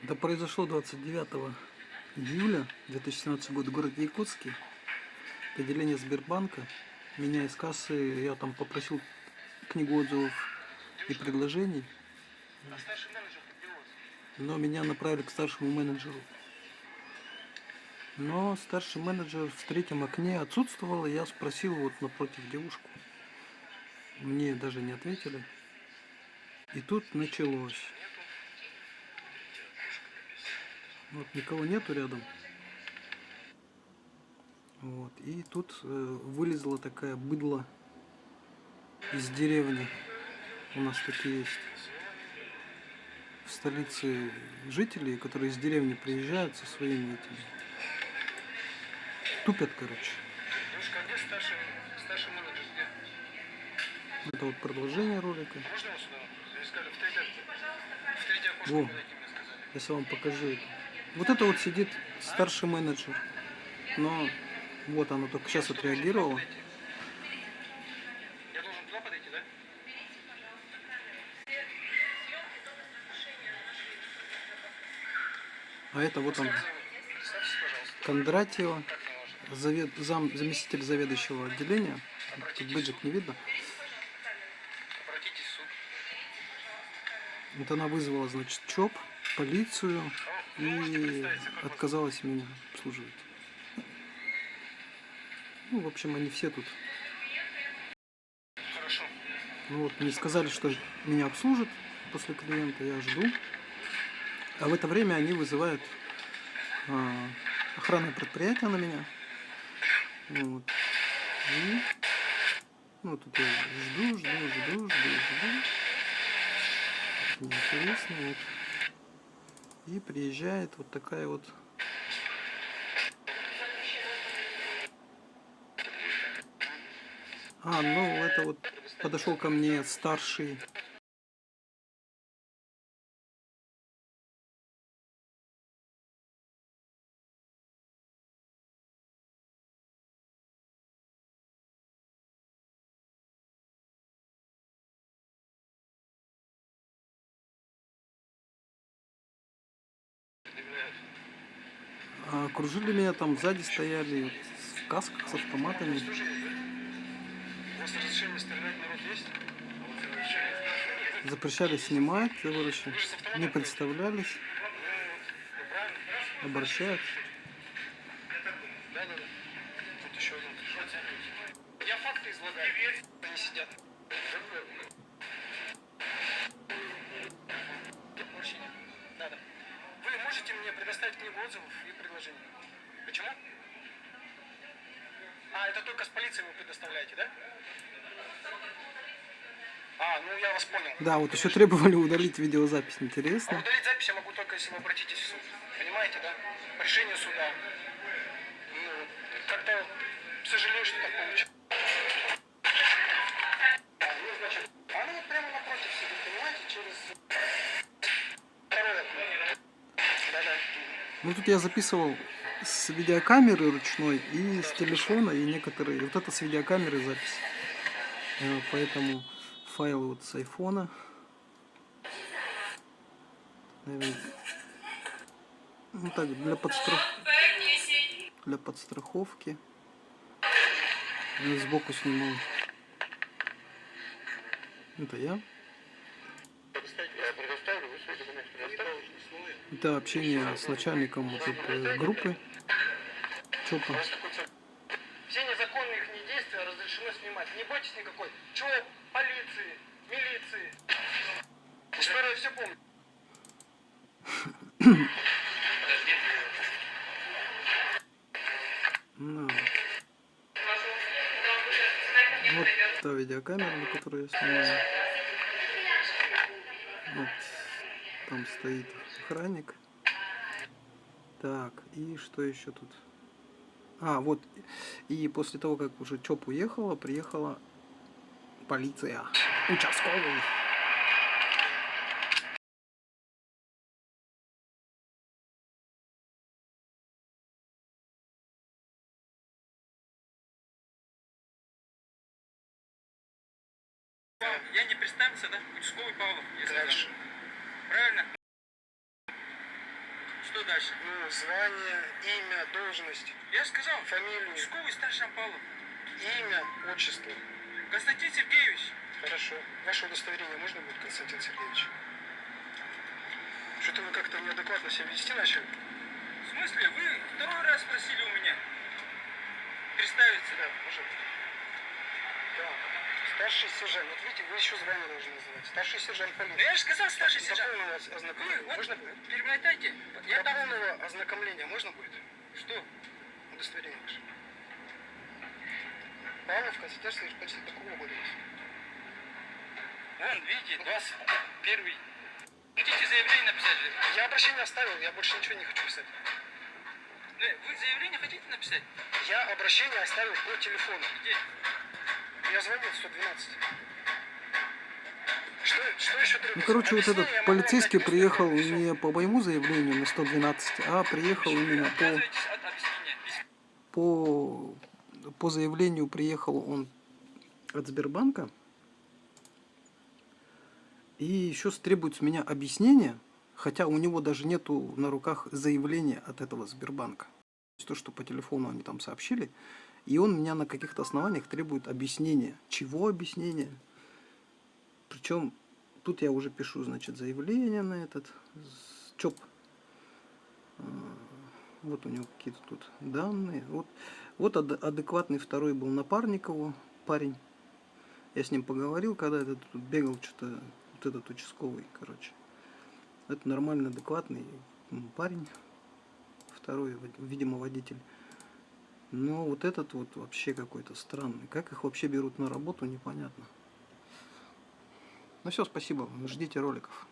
Это произошло 29 июля 2017 года в городе Якутске, в отделении Сбербанка. Меня из кассы, я там попросил книгу отзывов и предложений, но меня направили к старшему менеджеру. Но старший менеджер в третьем окне отсутствовал, и я спросил вот напротив девушку. Мне даже не ответили. И тут началось. Вот никого нету рядом. Вот. И тут вылезла такая быдло из деревни. У нас такие есть в столице жители, которые из деревни приезжают со своими этими. Тупят, короче. Девушка, а где старший менеджер? Где? Это вот продолжение ролика. Можно его сюда? Здесь сказали, в третье окошко Во, подойти, мне сказали. если вам покажу это. Вот это вот сидит старший менеджер. Но вот оно только сейчас отреагировало. Я должен туда подойти, да? А это вот он, Представьтесь, пожалуйста. Кондратьева, Как мне ваше? заместитель заведующего отделения. Тут бэджик не видно. Обратитесь в суд. Вот она вызвала, значит, ЧОП, полицию и отказалась меня обслуживать. Ну, в общем, они все тут. Хорошо. Ну вот, мне сказали, что меня обслужат после клиента, я жду. А в это время они вызывают охранное предприятие на меня. Вот. И, ну, тут я жду. Мне интересно, вот. И приезжает вот такая вот. Ну это вот подошел ко мне старший. Окружили меня, там сзади стояли в касках с автоматами. У вас разрешение стрелять народ есть? Запрещали снимать, короче, не представлялись, обращаются. Да. Тут еще один. Я факты излагаю. Они сидят. Надо. Вы можете мне предоставить книгу отзывов и предложений? Почему? Это только с полицией вы предоставляете, да? Ну я вас понял. Да, вот еще требовали удалить видеозапись, интересно. Удалить запись я могу только, если вы обратитесь в суд. Понимаете, да? По решению суда. Как-то сожалею, что так получилось. Значит, она вот прямо напротив сидит, понимаете, через второе окно. Да. Ну тут я записывал с видеокамеры ручной и с телефона, и некоторые. Вот это с видеокамеры запись. Поэтому файлы вот с айфона. Ну так, для подстраховки. Сбоку снимал. Это я. Это общение с начальником вот этой группы ЧОПа. Все незаконные их действия разрешено снимать. Не бойтесь никакой. ЧОП, полиции, милиции. История все помнит. Вот та видеокамера, на которую я снимаю. Вот там стоит охранник. Так, и что еще тут? Вот. И после того, как уже ЧОП уехала, приехала полиция. Участковый. Я не представился, да? Участковый Павлов, если дальше. Правильно? Что дальше? Ну, звание, имя, должность. Я же сказал, фамилию. Школы старший Ампалов. Имя, отчество. Константин Сергеевич. Хорошо. Ваше удостоверение можно будет, Константин Сергеевич? Что-то вы как-то неадекватно себя вести начали. В смысле? Вы второй раз спросили у меня. Представиться? Да, пожалуйста. Да. Старший сержант. Вот видите, вы еще звание должны называть. Старший сержант полиции. Да я же сказал старший сержант. До полного ознакомления вот можно будет? Перемотайте. До полного ознакомления можно будет? Что? Удостоверение ваше. Павлов, Константин почти такого года. Вон, видите, 21. Хотите заявление написать же? Я обращение оставил, я больше ничего не хочу писать. Вы заявление хотите написать? Я обращение оставил по телефону. Где? Я звонил в 112. Что еще требуется? Ну, короче, вот Объяснение этот я могу полицейский дать приехал быстро, не по моему заявлению на 112, а приехал именно Отказывайтесь от объяснения. по заявлению приехал он от Сбербанка. И еще требует с меня объяснения, хотя у него даже нету на руках заявления от этого Сбербанка. То, что по телефону они там сообщили. И он меня на каких-то основаниях требует объяснения. Чего объяснения? Причем тут я уже пишу, значит, заявление на этот ЧОП. Вот у него какие-то тут данные. Вот адекватный второй был Напарникову парень. Я с ним поговорил, когда этот тут бегал, что-то, вот этот участковый, короче. Это нормально адекватный парень. Второй, видимо, водитель. Но вот этот вот вообще какой-то странный. Как их вообще берут на работу, непонятно. Ну все, спасибо. Ждите роликов.